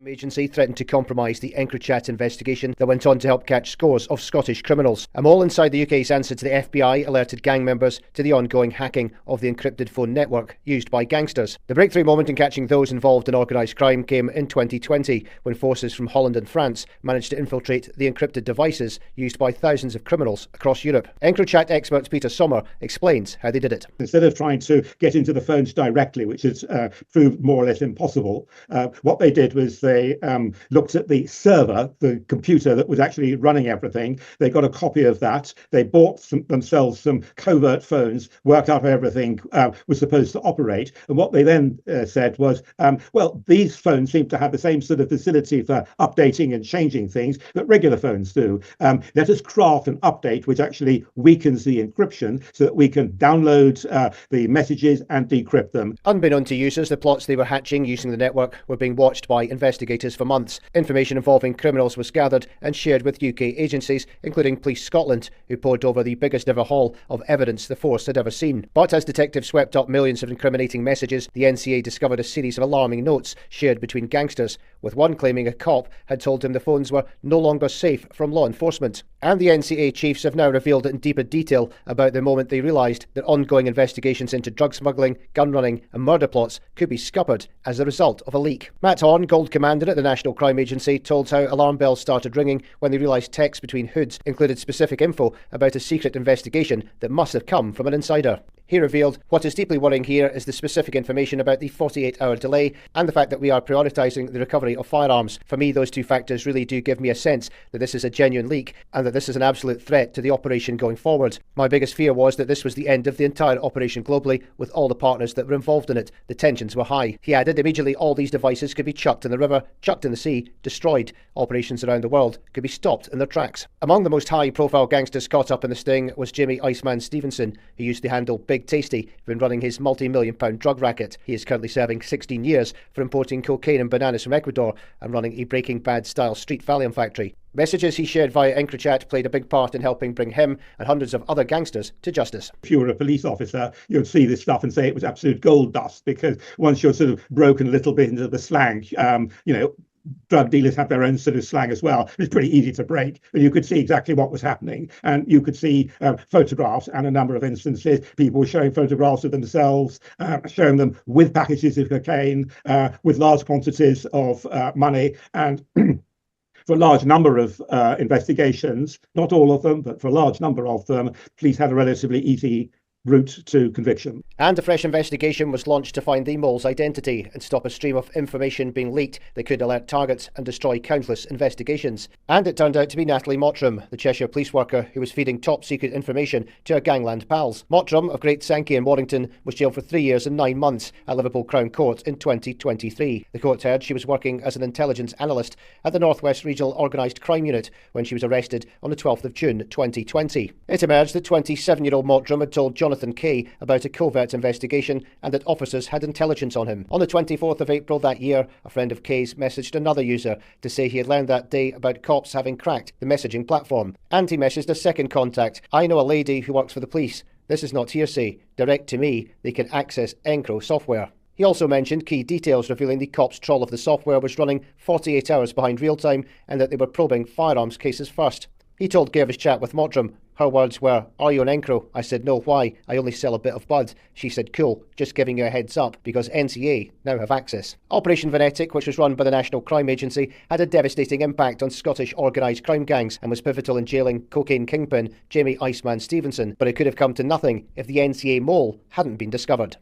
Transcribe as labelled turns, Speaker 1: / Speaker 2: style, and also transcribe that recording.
Speaker 1: Agency threatened to compromise the Encrochat investigation that went on to help catch scores of Scottish criminals. A mole inside the UK's answer to the FBI alerted gang members to the ongoing hacking of the encrypted phone network used by gangsters. The breakthrough moment in catching those involved in organised crime came in 2020 when forces from Holland and France managed to infiltrate the encrypted devices used by thousands of criminals across Europe. Encrochat expert Peter Sommer explains how they did it.
Speaker 2: Instead of trying to get into the phones directly, which has proved more or less impossible, what they did was they looked at the server, the computer that was actually running everything. They got a copy of that. They bought themselves some covert phones, worked out how everything was supposed to operate. And what they then said was, well, these phones seem to have the same sort of facility for updating and changing things that regular phones do. Let us craft an update which actually weakens the encryption so that we can download the messages and decrypt them.
Speaker 1: Unbeknown to users, the plots they were hatching using the network were being watched by investigators for months. Information involving criminals was gathered and shared with UK agencies, including Police Scotland, who pored over the biggest ever haul of evidence the force had ever seen. But as detectives swept up millions of incriminating messages, the NCA discovered a series of alarming notes shared between gangsters, with one claiming a cop had told him the phones were no longer safe from law enforcement. And the NCA chiefs have now revealed in deeper detail about the moment they realised that ongoing investigations into drug smuggling, gun running and murder plots could be scuppered as a result of a leak. Matt Horn, Gold Commander at the National Crime Agency, told how alarm bells started ringing when they realised texts between hoods included specific info about a secret investigation that must have come from an insider. He revealed, "What is deeply worrying here is the specific information about the 48-hour delay and the fact that we are prioritising the recovery of firearms. For me, those two factors really do give me a sense that this is a genuine leak and that this is an absolute threat to the operation going forward. My biggest fear was that this was the end of the entire operation globally with all the partners that were involved in it. The tensions were high." He added, "Immediately all these devices could be chucked in the river, chucked in the sea, destroyed. Operations around the world could be stopped in their tracks." Among the most high-profile gangsters caught up in the sting was Jimmy Iceman Stevenson, who used to handle Big Tasty when running his multi-million-pound drug racket. He is currently serving 16 years for importing cocaine and bananas from Ecuador and running a Breaking Bad-style street Valium factory. Messages he shared via Encrochat played a big part in helping bring him and hundreds of other gangsters to justice.
Speaker 2: If you were a police officer, you'd see this stuff and say it was absolute gold dust, because once you're sort of broken a little bit into the slang, drug dealers have their own sort of slang as well. It's pretty easy to break, but you could see exactly what was happening. And you could see photographs, and a number of instances, people were showing photographs of themselves, showing them with packages of cocaine, with large quantities of money. And for a large number of investigations, not all of them, but for a large number of them, police had a relatively easy route to conviction.
Speaker 1: And a fresh investigation was launched to find the mole's identity and stop a stream of information being leaked that could alert targets and destroy countless investigations. And it turned out to be Natalie Mottram, the Cheshire police worker who was feeding top-secret information to her gangland pals. Mottram, of Great Sankey in Warrington, was jailed for 3 years and 9 months at Liverpool Crown Court in 2023. The court heard she was working as an intelligence analyst at the North West Regional Organised Crime Unit when she was arrested on the 12th of June 2020. It emerged that 27-year-old Mottram had told Jonathan Kay about a covert investigation and that officers had intelligence on him. On the 24th of April that year, a friend of Kay's messaged another user to say he had learned that day about cops having cracked the messaging platform. And he messaged a second contact, "I know a lady who works for the police. This is not hearsay. Direct to me, they can access Encro software." He also mentioned key details revealing the cops' trawl of the software was running 48 hours behind real time and that they were probing firearms cases first. He told Gay of his chat with Mottram. Her words were, "Are you on Encro?" I said, "No, why? I only sell a bit of bud." She said, "Cool, just giving you a heads up because NCA now have access." Operation Venetic, which was run by the National Crime Agency, had a devastating impact on Scottish organised crime gangs and was pivotal in jailing cocaine kingpin Jamie Iceman Stevenson, but it could have come to nothing if the NCA mole hadn't been discovered.